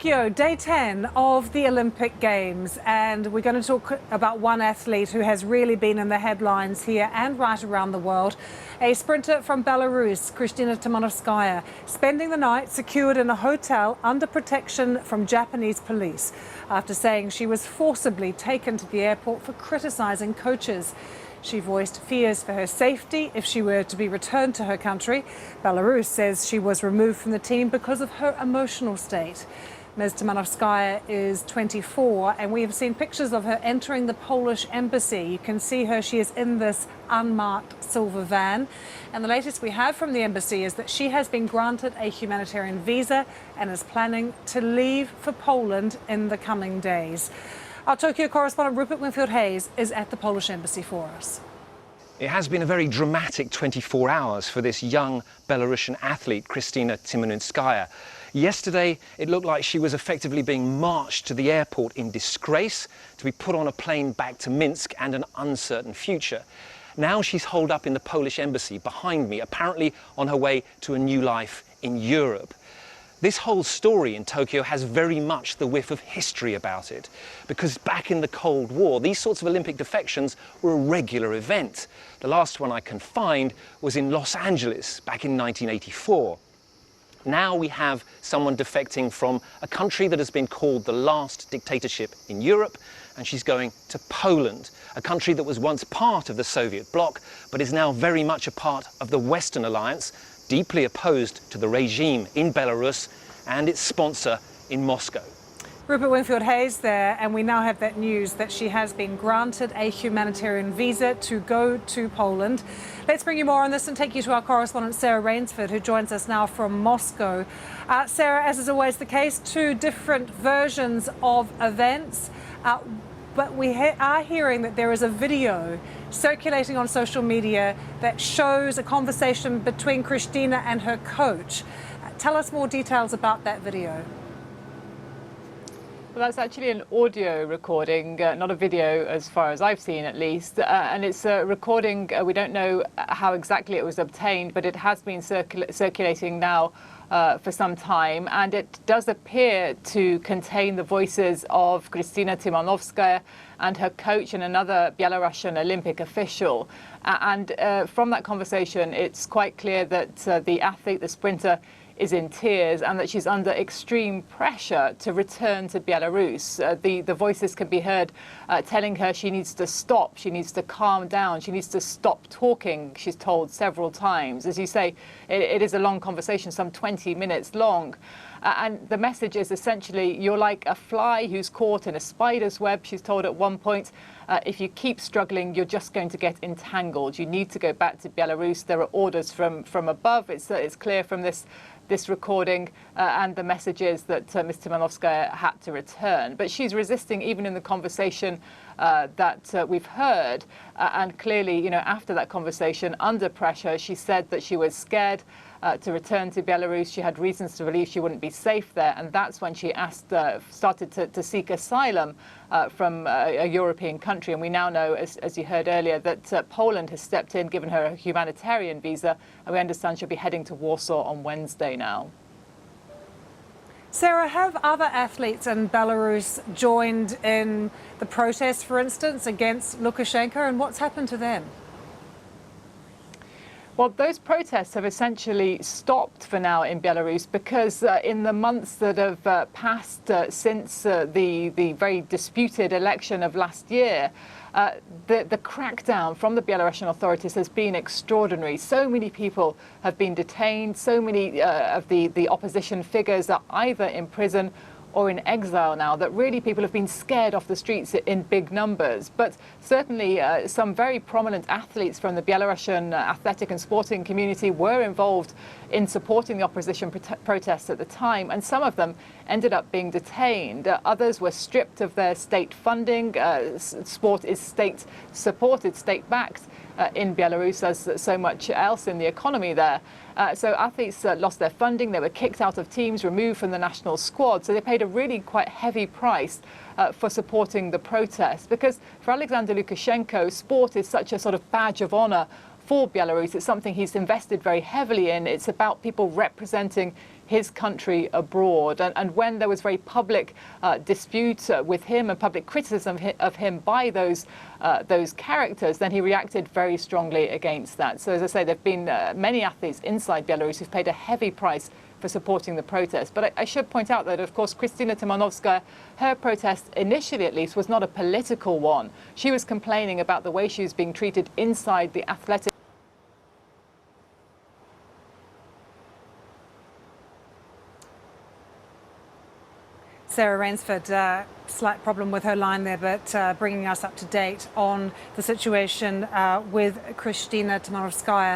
Tokyo, day 10 of the Olympic Games, and we're going to talk about one athlete who has really been in the headlines here and right around the world. A sprinter from Belarus, Krystina Timanovskaya, spending the night secured in a hotel under protection from Japanese police after saying she was forcibly taken to the airport for criticising coaches. She voiced fears for her safety if she were to be returned to her country. Belarus says she was removed from the team because of her emotional state. Ms. Timanovskaya is 24, and we have seen pictures of her entering the Polish embassy. You can see her, she is in this unmarked silver van. And the latest we have from the embassy is that she has been granted a humanitarian visa and is planning to leave for Poland in the coming days. Our Tokyo correspondent Rupert Winfield-Hayes is at the Polish embassy for us. It has been a very dramatic 24 hours for this young Belarusian athlete, Krystina Timanovskaya. Yesterday, it looked like she was effectively being marched to the airport in disgrace to be put on a plane back to Minsk and an uncertain future. Now she's holed up in the Polish embassy behind me, apparently on her way to a new life in Europe. This whole story in Tokyo has very much the whiff of history about it, because back in the Cold War, these sorts of Olympic defections were a regular event. The last one I can find was in Los Angeles back in 1984. Now we have someone defecting from a country that has been called the last dictatorship in Europe, and she's going to Poland, a country that was once part of the Soviet bloc, but is now very much a part of the Western alliance, deeply opposed to the regime in Belarus and its sponsor in Moscow. Rupert Winfield-Hayes there, and we now have that news that she has been granted a humanitarian visa to go to Poland. Let's bring you more on this and take you to our correspondent Sarah Rainsford, who joins us now from Moscow. Sarah, as is always the case, two different versions of events. But we are hearing that there is a video circulating on social media that shows a conversation between Krystina and her coach. Tell us more details about that video. Well, that's actually an audio recording, not a video as far as I've seen at least. And it's a recording, we don't know how exactly it was obtained, but it has been circulating now for some time, and it does appear to contain the voices of Krystina Timanovskaya and her coach and another Belarusian Olympic official. And from that conversation, it's quite clear that the athlete, the sprinter, is in tears and that she's under extreme pressure to return to Belarus. The voices can be heard telling her she needs to stop, she needs to calm down, she needs to stop talking, she's told several times. As you say, it is a long conversation, some 20 minutes long. And the message is essentially, you're like a fly who's caught in a spider's web, she's told at one point. If you keep struggling, you're just going to get entangled. You need to go back to Belarus. There are orders from above. It's clear from this recording and the messages that Ms. Timanovskaya had to return. But she's resisting even in the conversation that we've heard. And clearly, you know, after that conversation, under pressure, she said that she was scared to return to Belarus. She had reasons to believe she wouldn't be safe there. And that's when she started to seek asylum from a European country. And we now know, as you heard earlier, that Poland has stepped in, given her a humanitarian visa. And we understand she'll be heading to Warsaw on Wednesday now. Sarah, have other athletes in Belarus joined in the protest, for instance, against Lukashenko? And what's happened to them? Well, those protests have essentially stopped for now in Belarus because in the months that have passed since the very disputed election of last year, the crackdown from the Belarusian authorities has been extraordinary. So many people have been detained. So many of the opposition figures are either in prison or in exile now, that really people have been scared off the streets in big numbers. But certainly some very prominent athletes from the Belarusian athletic and sporting community were involved in supporting the opposition protests at the time, and some of them ended up being detained. Others were stripped of their state funding. Sport is state-supported, state-backed in Belarus, as so much else in the economy there. So athletes lost their funding, they were kicked out of teams, removed from the national squad, so they paid a really quite heavy price for supporting the protest. Because for Alexander Lukashenko, sport is such a sort of badge of honor for Belarus. It's something he's invested very heavily in. It's about people representing his country abroad. And when there was very public dispute with him and public criticism of him by those characters, then he reacted very strongly against that. So as I say, there have been many athletes inside Belarus who've paid a heavy price for supporting the protest. But I should point out that, of course, Krystina Timanovskaya, her protest initially at least was not a political one. She was complaining about the way she was being treated inside the athletic. Sarah Rainsford, slight problem with her line there, but bringing us up to date on the situation with Krystina Timanovskaya.